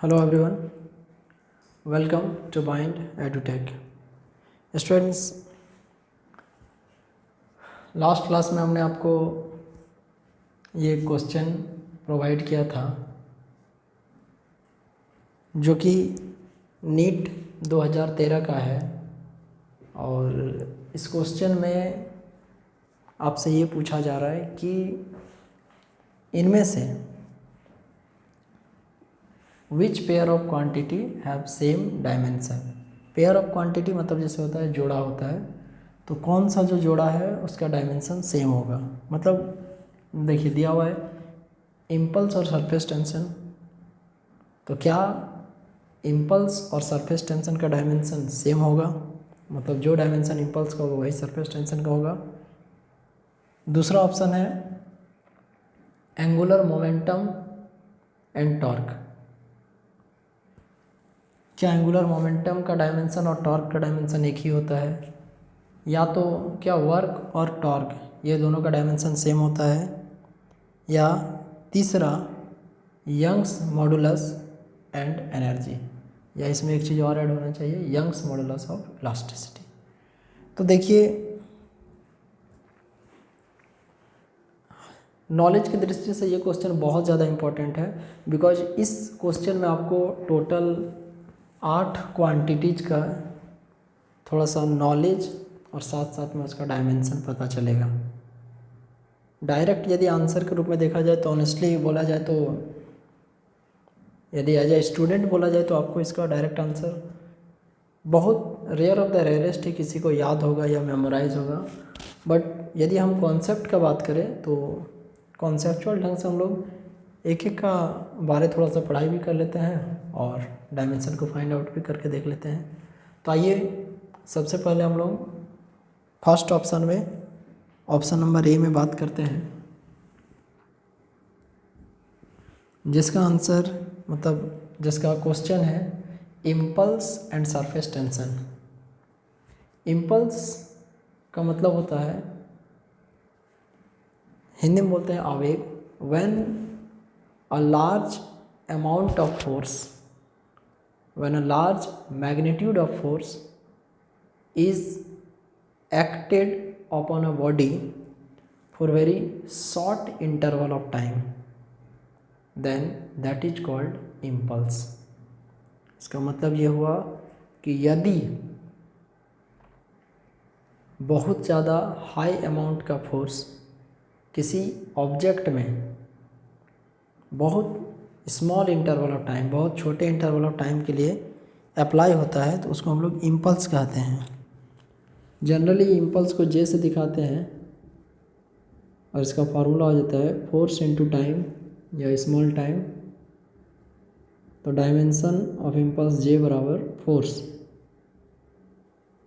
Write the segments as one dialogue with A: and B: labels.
A: Hello everyone, welcome to Mind EduTech. Students, last class में हमने आपको ये क्वेश्चन प्रोवाइड किया था जो कि नीट 2013 का है और इस क्वेश्चन में आपसे ये पूछा जा रहा है कि इनमें से which pair of quantity have same dimension. Pair of quantity मतलब जैसे होता है जोड़ा होता है, तो कौन सा जो जोड़ा है उसका डायमेंशन सेम होगा। मतलब देखिए दिया हुआ है इम्पल्स और सरफेस टेंशन, तो क्या इम्पल्स और सरफेस टेंशन का डायमेंशन सेम होगा, मतलब जो डायमेंशन इम्पल्स का होगा वही सरफेस टेंशन का होगा। दूसरा ऑप्शन है एंगुलर मोमेंटम एंड टॉर्क। क्या एंगुलर मोमेंटम का डायमेंशन और टॉर्क का डायमेंशन एक ही होता है, या तो क्या वर्क और टॉर्क ये दोनों का डायमेंशन सेम होता है, या तीसरा यंग्स मॉडुलस एंड एनर्जी, या इसमें एक चीज़ और ऐड होना चाहिए यंग्स मॉडुलस ऑफ इलास्टिसिटी। तो देखिए नॉलेज की दृष्टि से ये क्वेश्चन बहुत ज़्यादा इम्पोर्टेंट है, बिकॉज इस क्वेश्चन में आपको टोटल 8 क्वांटिटीज का थोड़ा सा नॉलेज और साथ साथ में उसका डायमेंशन पता चलेगा। डायरेक्ट यदि आंसर के रूप में देखा जाए तो ऑनेस्टली बोला जाए तो यदि एज ए स्टूडेंट बोला जाए तो आपको इसका डायरेक्ट आंसर बहुत रेयर ऑफ द रेयरेस्ट ही किसी को याद होगा या मेमोराइज होगा। बट यदि हम कॉन्सेप्ट का बात करें तो कॉन्सेप्चुअल ढंग से हम लोग एक एक का बारे थोड़ा सा पढ़ाई भी कर लेते हैं और डायमेंशन को फाइंड आउट भी करके देख लेते हैं। तो आइए सबसे पहले हम लोग फर्स्ट ऑप्शन में ऑप्शन नंबर ए में बात करते हैं, जिसका आंसर मतलब जिसका क्वेश्चन है impulse and surface tension. Impulse का मतलब होता है, हिंदी में बोलते हैं आवेग। When a large amount of force, when a large magnitude of force is acted upon a body for very short interval of time, then that is called impulse। इसका मतलब ये हुआ कि यदि बहुत ज़्यादा हाई अमाउंट का फोर्स किसी ऑब्जेक्ट में बहुत स्मॉल इंटरवल ऑफ टाइम, बहुत छोटे इंटरवल ऑफ टाइम के लिए अप्लाई होता है तो उसको हम लोग इम्पल्स कहते हैं। जनरली इम्पल्स को जे से दिखाते हैं और इसका फार्मूला हो जाता है फोर्स इनटू टाइम या स्मॉल टाइम। तो डायमेंशन ऑफ इम्पल्स जे बराबर फोर्स,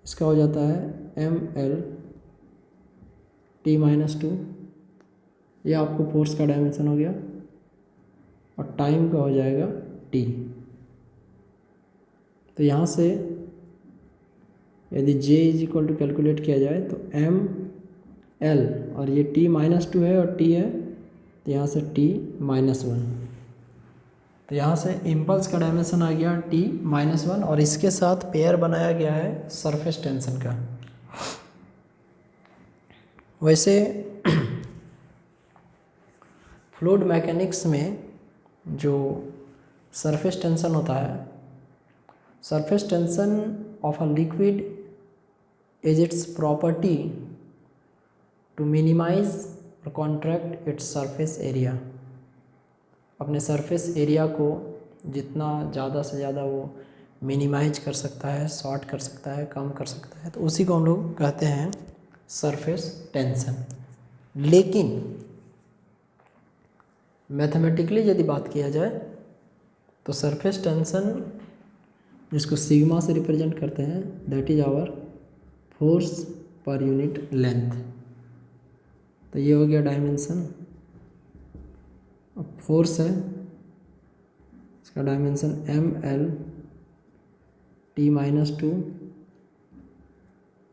A: इसका हो जाता है ml t-2। ये आपको फोर्स का डायमेंशन हो गया और टाइम का हो जाएगा t। तो यहाँ से यदि j is equal to calculate किया जाए तो ml और ये t-2 है और t है तो यहाँ से t-1। तो यहाँ से इम्पल्स का डायमेंशन आ गया t-1 और इसके साथ पेयर बनाया गया है सरफेस टेंशन का। वैसे फ्लूइड मैकेनिक्स में जो सरफेस टेंशन होता है, surface tension of a liquid is its property to minimize और कॉन्ट्रैक्ट इट्स सरफेस एरिया। अपने सरफेस एरिया को जितना ज़्यादा से ज़्यादा वो मिनिमाइज कर सकता है, शॉर्ट कर सकता है, कम कर सकता है, तो उसी को हम लोग कहते हैं सरफेस टेंशन। लेकिन मैथमेटिकली यदि बात किया जाए तो सरफेस टेंशन जिसको सिग्मा से रिप्रेजेंट करते हैं that is our force per unit length. तो ये हो गया डायमेंशन। अब फोर्स है, इसका डायमेंशन ml t-2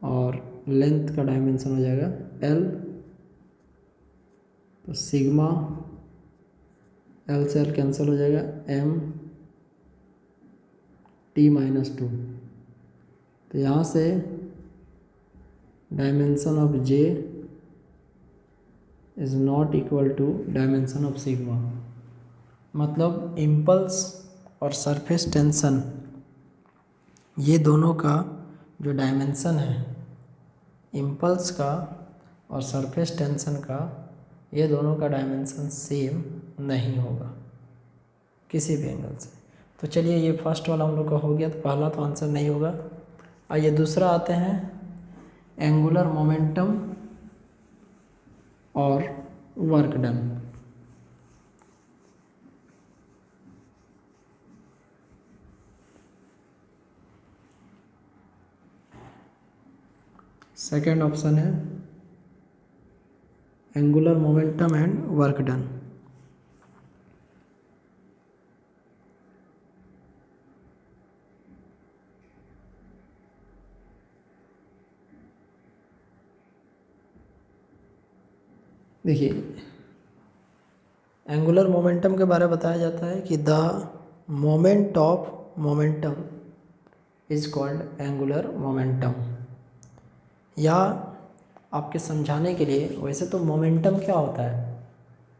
A: और लेंथ का डायमेंशन हो जाएगा l। तो सिग्मा l से l कैंसिल हो जाएगा m t-2। तो यहाँ से dimension of j is not equal to dimension of sigma. मतलब इम्पल्स और सरफेस टेंशन ये दोनों का जो डायमेंशन है, इम्पल्स का और सरफेस टेंशन का, ये दोनों का डायमेंशन सेम नहीं होगा किसी भी एंगल से। तो चलिए ये फर्स्ट वाला हम लोग का हो गया, तो पहला तो आंसर नहीं होगा। आइए दूसरा आते हैं, एंगुलर मोमेंटम और वर्क डन। सेकेंड ऑप्शन है angular momentum and work done. देखिए, एंगुलर मोमेंटम के बारे में बताया जाता है कि the moment of momentum is called angular momentum. या आपके समझाने के लिए, वैसे तो मोमेंटम क्या होता है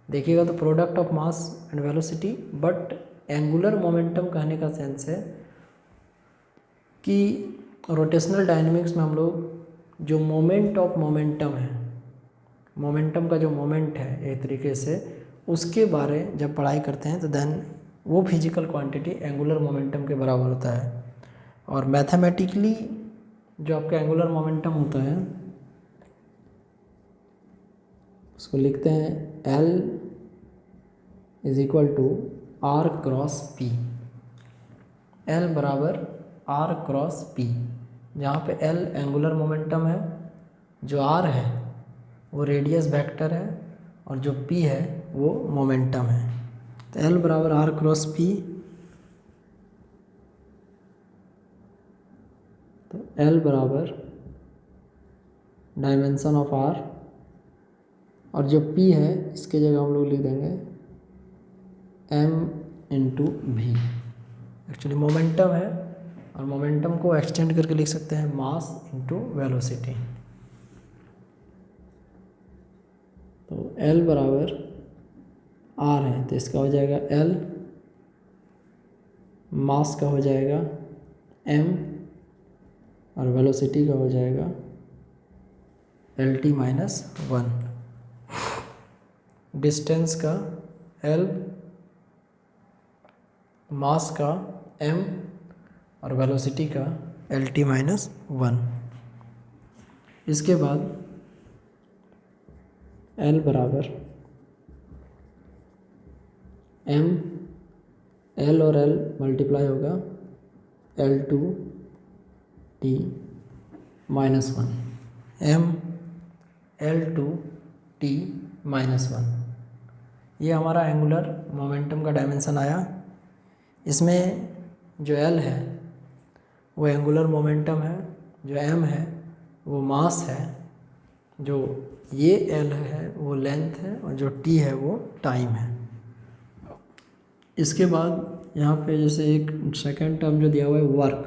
A: देखिएगा तो product of mass and velocity, but angular momentum कहने का सेंस है कि रोटेशनल डायनेमिक्स में हम लोग जो मोमेंट ऑफ मोमेंटम है, मोमेंटम का जो मोमेंट है एक तरीके से, उसके बारे जब पढ़ाई करते हैं तो देन वो फिजिकल क्वांटिटी एंगुलर मोमेंटम के बराबर होता है। और मैथमेटिकली जो आपका एंगुलर मोमेंटम होता है उसको लिखते हैं L is equal to R cross P। L बराबर R क्रॉस P, जहाँ पे L एंगुलर मोमेंटम है, जो R है वो रेडियस वेक्टर है, और जो P है वो मोमेंटम है। तो L बराबर R क्रॉस P। तो L बराबर डायमेंशन ऑफ R, और जो P है इसके जगह हम लोग लिख देंगे M into V। Actually momentum है, और मोमेंटम को एक्सटेंड करके लिख सकते हैं मास इंटू वेलोसिटी। तो L बराबर R है, तो इसका हो जाएगा L, मास का हो जाएगा M, और वेलोसिटी का हो जाएगा LT-1। डिस्टेंस का L, मास का M, और वेलोसिटी का LT-1। इसके बाद L बराबर M, L और L मल्टीप्लाई होगा L2T-1, M L2T-1। ये हमारा एंगुलर मोमेंटम का डायमेंशन आया। इसमें जो L है वो एंगुलर मोमेंटम है, जो M है वो मास है, जो ये L है वो लेंथ है, और जो T है वो टाइम है। इसके बाद यहाँ पे जैसे एक सेकेंड टर्म जो दिया हुआ है work,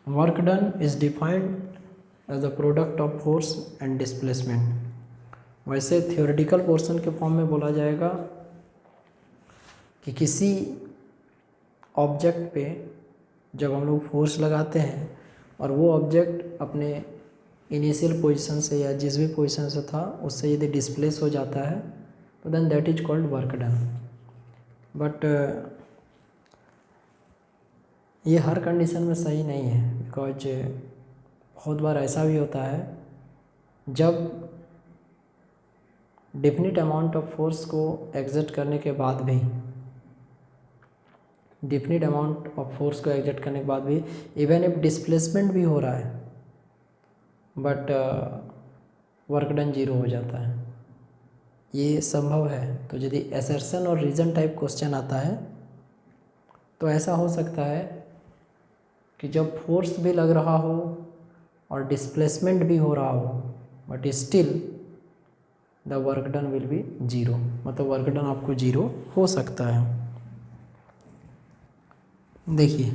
A: work done is defined as the product of force and displacement. वैसे थियोरेटिकल पोर्शन के फॉर्म में बोला जाएगा कि किसी ऑब्जेक्ट पे जब हम लोग फोर्स लगाते हैं और वो ऑब्जेक्ट अपने इनिशियल पोजीशन से या जिस भी पोजीशन से था उससे यदि डिस्प्लेस हो जाता है तो then that is called work done. But ये हर कंडीशन में सही नहीं है, बिकॉज बहुत बार ऐसा भी होता है जब डेफिनिट अमाउंट ऑफ फोर्स को एग्जर्ट करने के बाद भी, डेफिनिट अमाउंट ऑफ फोर्स को एग्जर्ट करने के बाद भी इवन इफ डिस्प्लेसमेंट भी हो रहा है बट वर्क डन जीरो हो जाता है, ये संभव है। तो यदि असर्शन और रीज़न टाइप क्वेश्चन आता है तो ऐसा हो सकता है कि जब फोर्स भी लग रहा हो और डिस्प्लेसमेंट भी हो रहा हो but still the work done will be 0, मतलब वर्क डन आपको 0 हो सकता है। देखिए,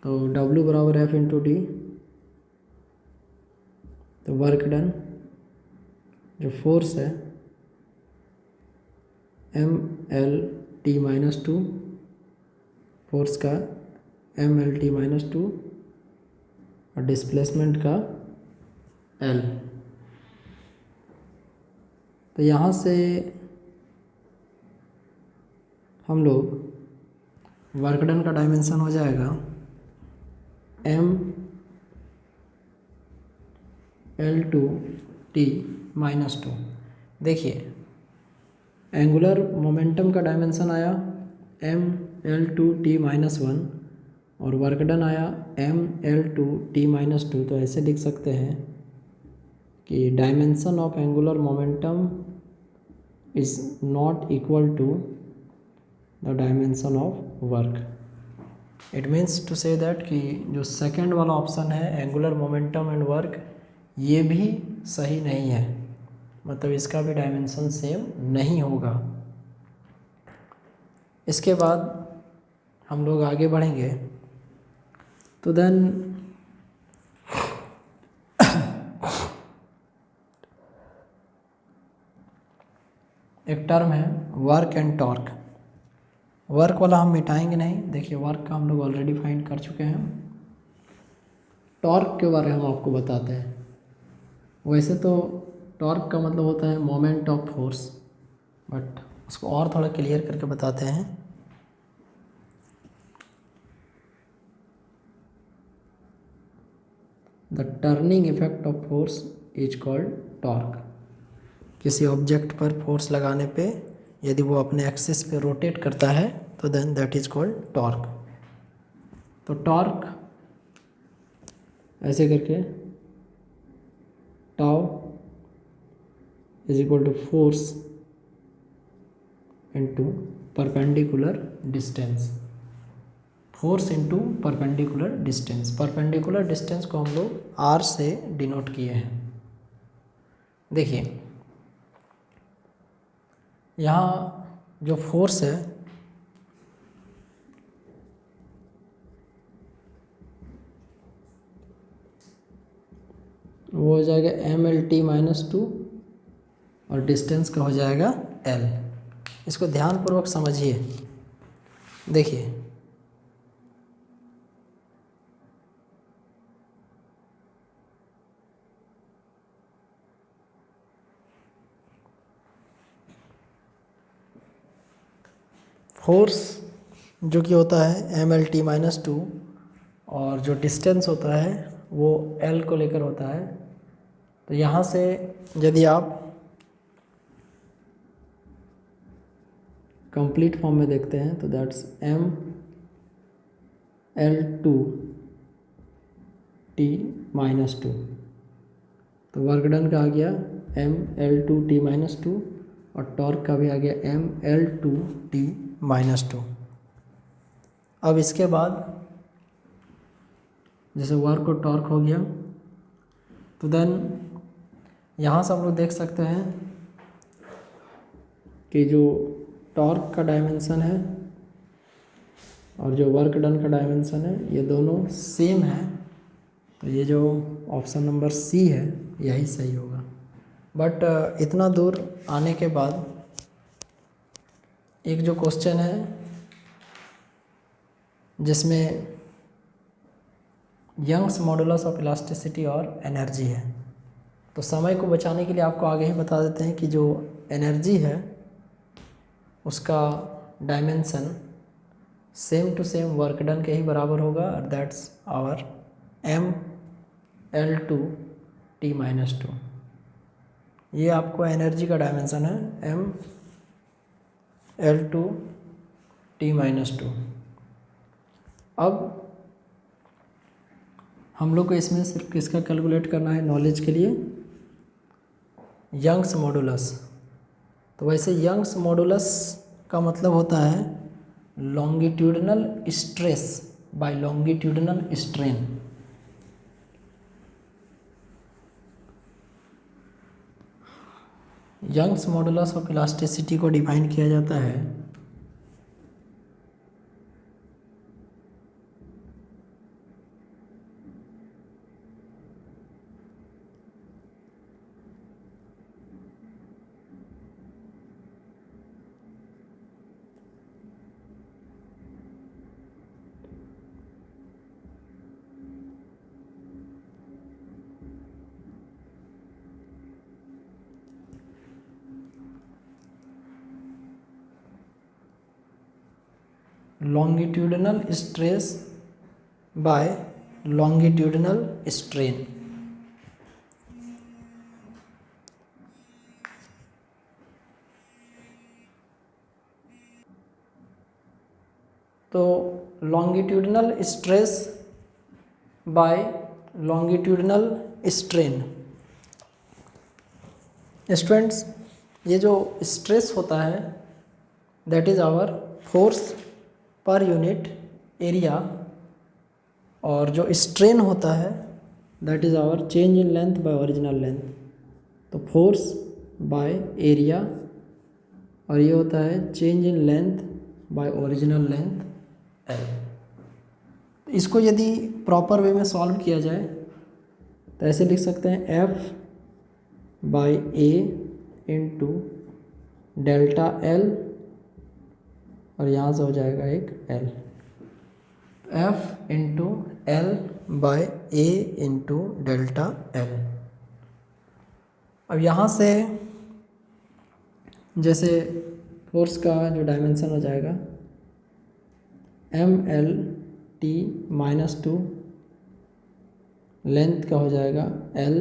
A: तो W बराबर F इंटू डी, तो वर्क डन जो फोर्स है MLT-2, फोर्स का MLT-2 और डिस्प्लेसमेंट का L। तो यहाँ से हम लोग वर्क डन का डायमेंशन हो जाएगा ML2T-2। देखिए, एंगुलर मोमेंटम का डायमेंशन आया ML2T-1 और वर्क डन आया ML2T-2। तो ऐसे लिख सकते हैं कि dimension of angular momentum is not equal to the dimension of work. It means to say that कि जो सेकेंड वाला ऑप्शन है एंगुलर मोमेंटम एंड वर्क, ये भी सही नहीं है, मतलब इसका भी डायमेंशन सेम नहीं होगा। इसके बाद हम लोग आगे बढ़ेंगे, तो देन एक टर्म है वर्क एंड टॉर्क। वर्क वाला हम मिटाएंगे नहीं, देखिए वर्क का हम लोग ऑलरेडी फाइंड कर चुके हैं। टॉर्क के बारे में हम आपको बताते हैं। वैसे तो टॉर्क का मतलब होता है मोमेंट ऑफ फोर्स, बट उसको और थोड़ा क्लियर करके बताते हैं। The turning effect of force is called torque. किसी ऑब्जेक्ट पर फोर्स लगाने पे यदि वो अपने एक्सिस पे रोटेट करता है तो then that is called torque. तो टॉर्क ऐसे करके tau is equal to force into perpendicular distance. Force into perpendicular distance. Perpendicular distance को हम लोग R से डिनोट किए हैं। देखिए, यहाँ जो फोर्स है वो हो जाएगा MLT-2 और डिस्टेंस का हो जाएगा L। इसको ध्यानपूर्वक समझिए। देखिए, फोर्स जो कि होता है MLT-2 और जो डिस्टेंस होता है वो L को लेकर होता है। तो यहाँ से यदि आप कंप्लीट फॉर्म में देखते हैं तो दैट्स ML2T-2। तो वर्क डन का आ गया ML2T-2 और टॉर्क का भी आ गया ML2T-2। अब इसके बाद जैसे वर्क और टॉर्क हो गया, तो देन यहाँ से हम लोग देख सकते हैं कि जो टॉर्क का डायमेंशन है और जो वर्क डन का डायमेंशन है ये दोनों सेम है। तो ये जो ऑप्शन नंबर C है यही सही होगा। बट इतना दूर आने के बाद एक जो क्वेश्चन है जिसमें यंग्स मॉडुलस ऑफ इलास्टिसिटी और एनर्जी है, तो समय को बचाने के लिए आपको आगे ही बता देते हैं कि जो एनर्जी है उसका dimension same to same work done के ही बराबर होगा और दैट्स आवर ML2T-2। ये आपको एनर्जी का डायमेंशन है ML2T-2। अब हम लोग को इसमें सिर्फ किसका कैलकुलेट करना है नॉलेज के लिए, यंग्स मॉडुलस। तो वैसे यंग्स मॉडुलस का मतलब होता है longitudinal stress by longitudinal strain. Young's modulus of elasticity को डिफाइन किया जाता है longitudinal stress by longitudinal strain। तो longitudinal stress by longitudinal strain, students ये जो स्ट्रेस होता है that is our force per unit area, और जो स्ट्रेन होता है that is our change in length by original length. तो फोर्स बाय एरिया और ये होता है change in length by original length L. इसको यदि प्रॉपर वे में सॉल्व किया जाए तो ऐसे लिख सकते हैं एफ बाय ए इंटू डेल्टा एल, और यहाँ से हो जाएगा एक L, F into L by A into delta L. अब यहाँ से जैसे फोर्स का जो डायमेंशन हो जाएगा M L T minus two, length का हो जाएगा एल,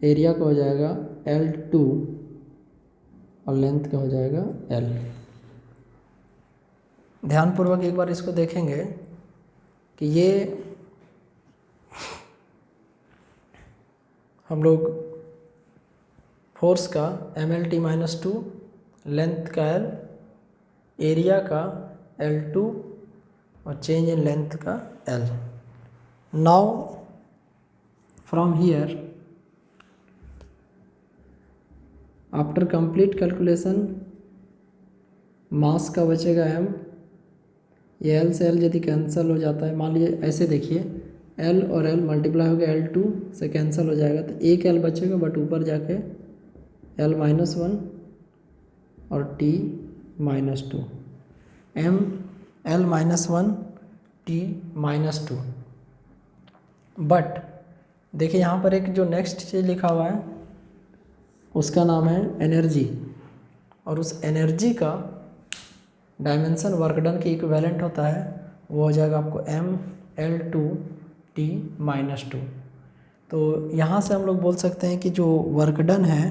A: एरिया का हो जाएगा एल टू और लेंथ का हो जाएगा एल। ध्यानपूर्वक एक बार इसको देखेंगे कि ये हम लोग फोर्स का M L T minus two, length का एल, एरिया का एल टू और चेंज इन लेंथ का L. Now from here after complete calculation mass का बचेगा m, ये l से l यदि कैंसिल हो जाता है, मान लीजिए ऐसे देखिए l और l मल्टीप्लाई हो गया L2 से कैंसिल हो जाएगा तो एक l बचेगा, बट ऊपर जाके l माइनस वन और t minus two, m l minus one t minus two. But देखिए यहाँ पर एक जो नेक्स्ट चीज़ लिखा हुआ है उसका नाम है एनर्जी, और उस एनर्जी का डायमेंशन वर्क डन के इक्विवेलेंट होता है, वो हो जाएगा आपको M L two T minus two. तो यहाँ से हम लोग बोल सकते हैं कि जो वर्क डन है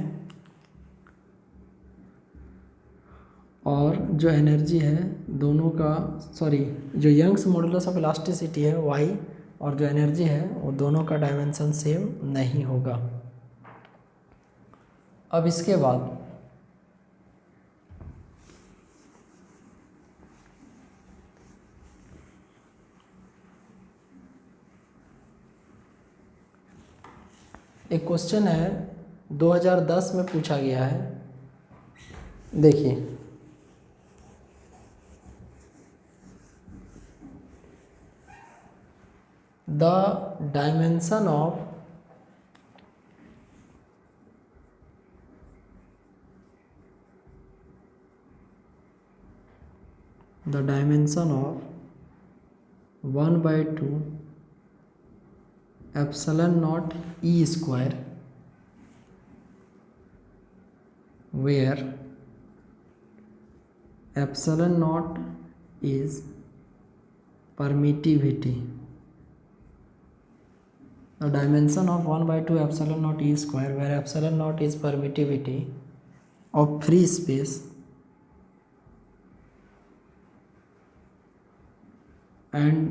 A: और जो एनर्जी है दोनों का, सॉरी जो यंग्स मॉडुलस ऑफ इलास्टिसिटी है y और जो एनर्जी है वो दोनों का डायमेंशन सेम नहीं होगा। अब इसके बाद एक क्वेश्चन है 2010 में पूछा गया है, देखिए the dimension of the dimension of 1 by 2 epsilon naught e square, where epsilon naught is permittivity। The dimension of 1 by 2 epsilon naught e square, where epsilon naught is permittivity of free space and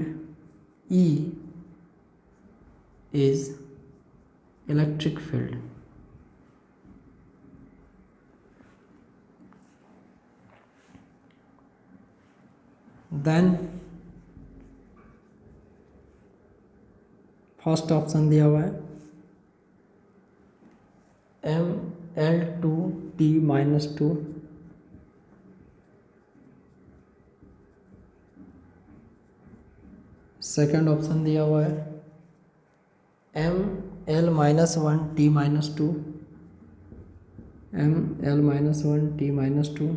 A: E is electric field। Then first option दिया हुआ है m L2t-2, second option दिया हुआ है ML-1t-2, ML-1t-2,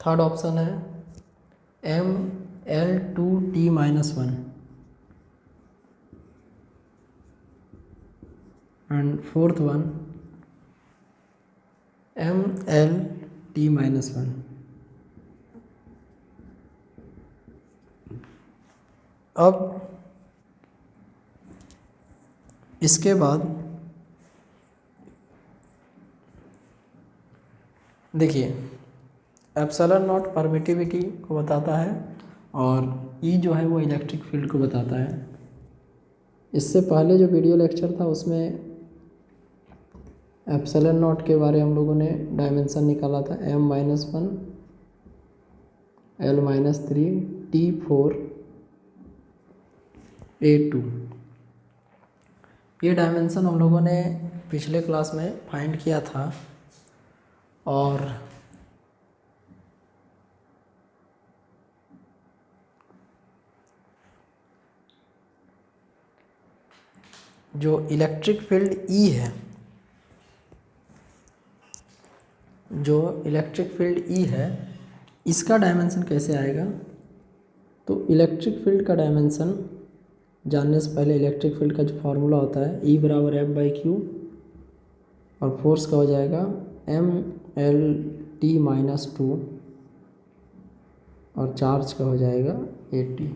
A: third option है ML2t-1 and fourth one MLT-1। अब इसके बाद देखिए एप्सिलॉन नॉट परमिटिविटी को बताता है और ई जो है वो इलेक्ट्रिक फील्ड को बताता है। इससे पहले जो वीडियो लेक्चर था उसमें एप्सिलॉन नॉट के बारे हम लोगों ने डायमेंशन निकाला था M-1 L-3 T4 A2। ये डायमेंशन हम लोगों ने पिछले क्लास में फाइंड किया था और जो इलेक्ट्रिक फील्ड E है, जो इलेक्ट्रिक फील्ड E है इसका डायमेंशन कैसे आएगा। तो इलेक्ट्रिक फील्ड का डायमेंशन जानने से पहले इलेक्ट्रिक फील्ड का जो फार्मूला होता है E बराबर F/Q और फोर्स का हो जाएगा MLT-2 और चार्ज का हो जाएगा AT।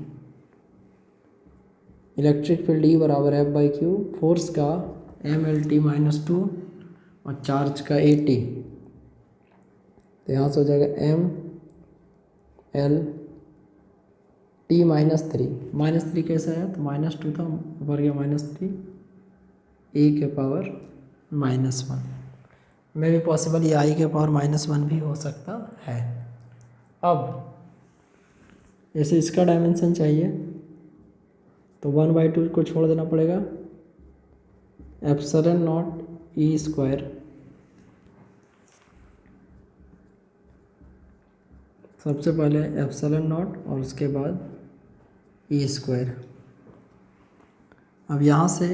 A: इलेक्ट्रिक फील्ड E बराबर F/Q, फोर्स का MLT-2 और चार्ज का AT। तो यहाँ से हो जाएगा MLT-3 -3 कैसा है तो -2 था ऊपर गया -3 e के पावर -1 में भी पॉसिबल ये i के पावर -1 भी हो सकता है। अब जैसे इसका डायमेंशन चाहिए तो 1/2 को छोड़ देना पड़ेगा, एप्सिलॉन नॉट E², सबसे पहले एप्सिलॉन नॉट और उसके बाद E²। अब यहाँ से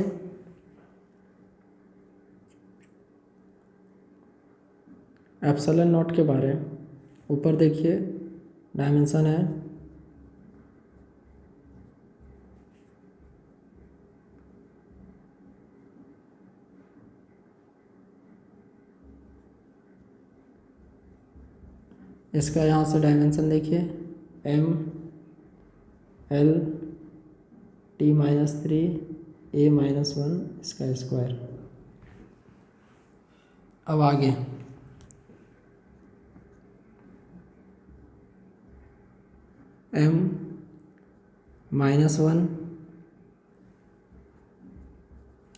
A: एप्सिलॉन नॉट के बारे ऊपर देखिए डायमेंशन है इसका, यहाँ से डायमेंशन देखिए MLT-3 A-1 इसका स्क्वायर। अब आगे M-1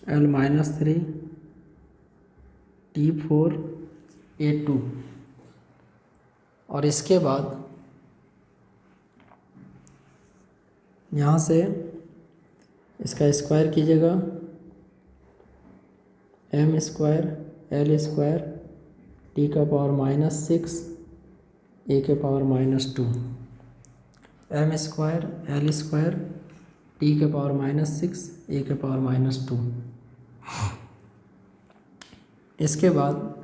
A: L-3 T4 A2 और इसके बाद यहाँ से इसका स्क्वायर कीजिएगा M² L² T का पावर -6 A के पावर -2, M² L² T के पावर -6 A के पावर -2। इसके बाद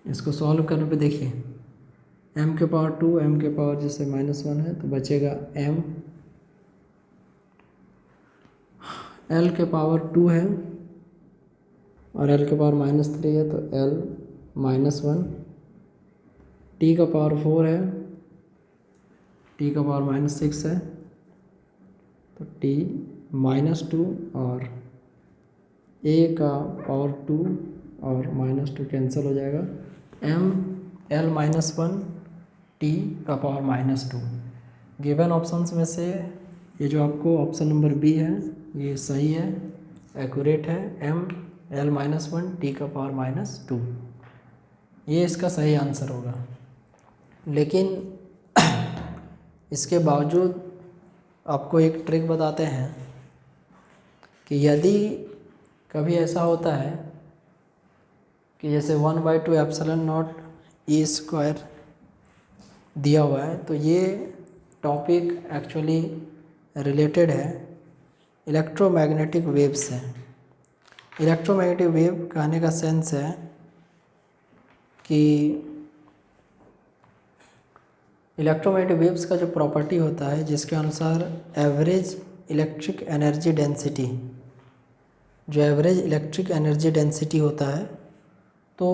A: इसको सॉल्व करने पे देखिए m के पावर 2 m के पावर जैसे -1 है तो बचेगा m, l के पावर 2 है और l के पावर -3 है तो l -1, t का पावर 4 है, t का पावर -6 है तो t -2 और a का पावर 2 और -2 कैंसिल हो जाएगा, ML-1 t का पावर -2। गिवन ऑप्शंस में से ये जो आपको ऑप्शन नंबर बी है ये सही है, एक्यूरेट है, ML-1 t का पावर -2 ये इसका सही आंसर होगा। लेकिन इसके बावजूद आपको एक ट्रिक बताते हैं कि यदि कभी ऐसा होता है कि जैसे 1/2 एप्सिलॉन नॉट ई स्क्वायर दिया हुआ है, तो ये टॉपिक एक्चुअली रिलेटेड है इलेक्ट्रोमैग्नेटिक वेव से। इलेक्ट्रोमैग्नेटिक वेव कहने का सेंस है कि इलेक्ट्रोमैग्नेटिक वेव्स का जो प्रॉपर्टी होता है जिसके अनुसार एवरेज इलेक्ट्रिक एनर्जी डेंसिटी, जो एवरेज इलेक्ट्रिक एनर्जी डेंसिटी होता है, तो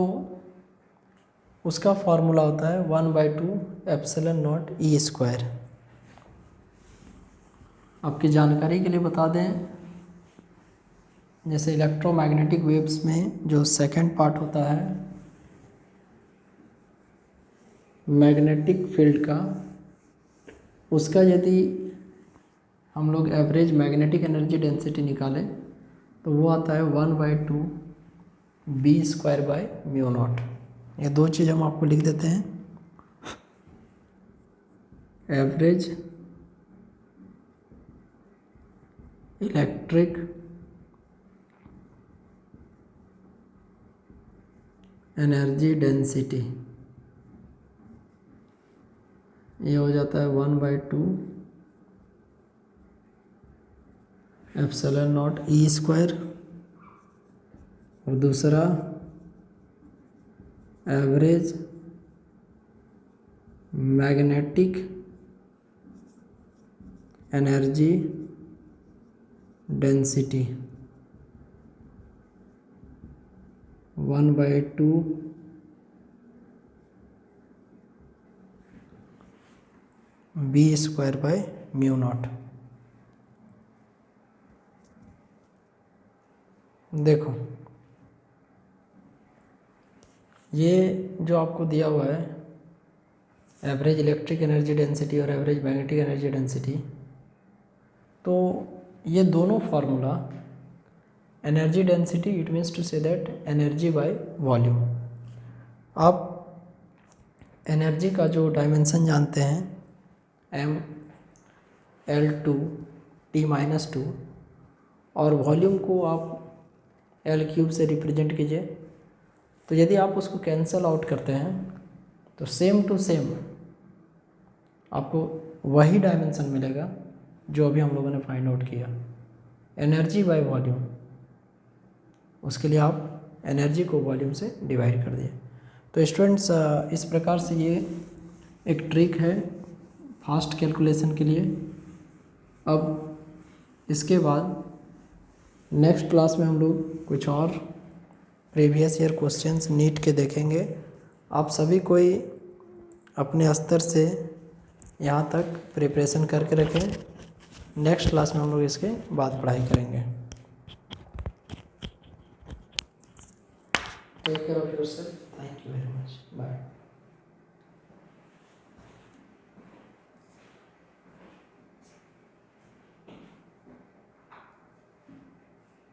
A: उसका फॉर्मूला होता है 1/2 एप्सिलॉन नॉट ई स्क्वायर। आपकी जानकारी के लिए बता दें, जैसे इलेक्ट्रोमैग्नेटिक वेव्स में जो सेकंड पार्ट होता है मैग्नेटिक फील्ड का, उसका यदि हम लोग एवरेज मैग्नेटिक एनर्जी डेंसिटी निकालें तो वो आता है 1/2 b²/μ0। ये दो चीज़ हम आपको लिख देते हैं। एवरेज इलेक्ट्रिक एनर्जी डेंसिटी, ये हो जाता है 1/2 एप्सिलॉन नॉट ई स्क्वायर, और दूसरा average magnetic energy density 1/2 b²/μ0। देखो ये जो आपको दिया हुआ है एवरेज इलेक्ट्रिक एनर्जी डेंसिटी और एवरेज मैग्नेटिक एनर्जी डेंसिटी, तो ये दोनों formula energy density, it means to say that energy by volume. आप एनर्जी का जो डायमेंशन जानते हैं mL/T-2, और वॉल्यूम को आप L³ से रिप्रेजेंट कीजिए, तो यदि आप उसको कैंसल आउट करते हैं तो सेम टू सेम आपको वही डायमेंशन मिलेगा जो अभी हम लोगों ने फाइंड आउट किया, एनर्जी बाय वॉल्यूम। उसके लिए आप एनर्जी को वॉल्यूम से डिवाइड कर दिए। तो स्टूडेंट्स, इस प्रकार से ये एक ट्रिक है फास्ट कैलकुलेशन के लिए। अब इसके बाद नेक्स्ट क्लास में हम लोग कुछ और प्रीवियस ईयर क्वेश्चंस नीट के देखेंगे। आप सभी कोई अपने स्तर से यहाँ तक प्रिपरेशन करके रखें। नेक्स्ट क्लास में हम लोग इसके बाद पढ़ाई करेंगे। Take care of yourself. Thank you very much.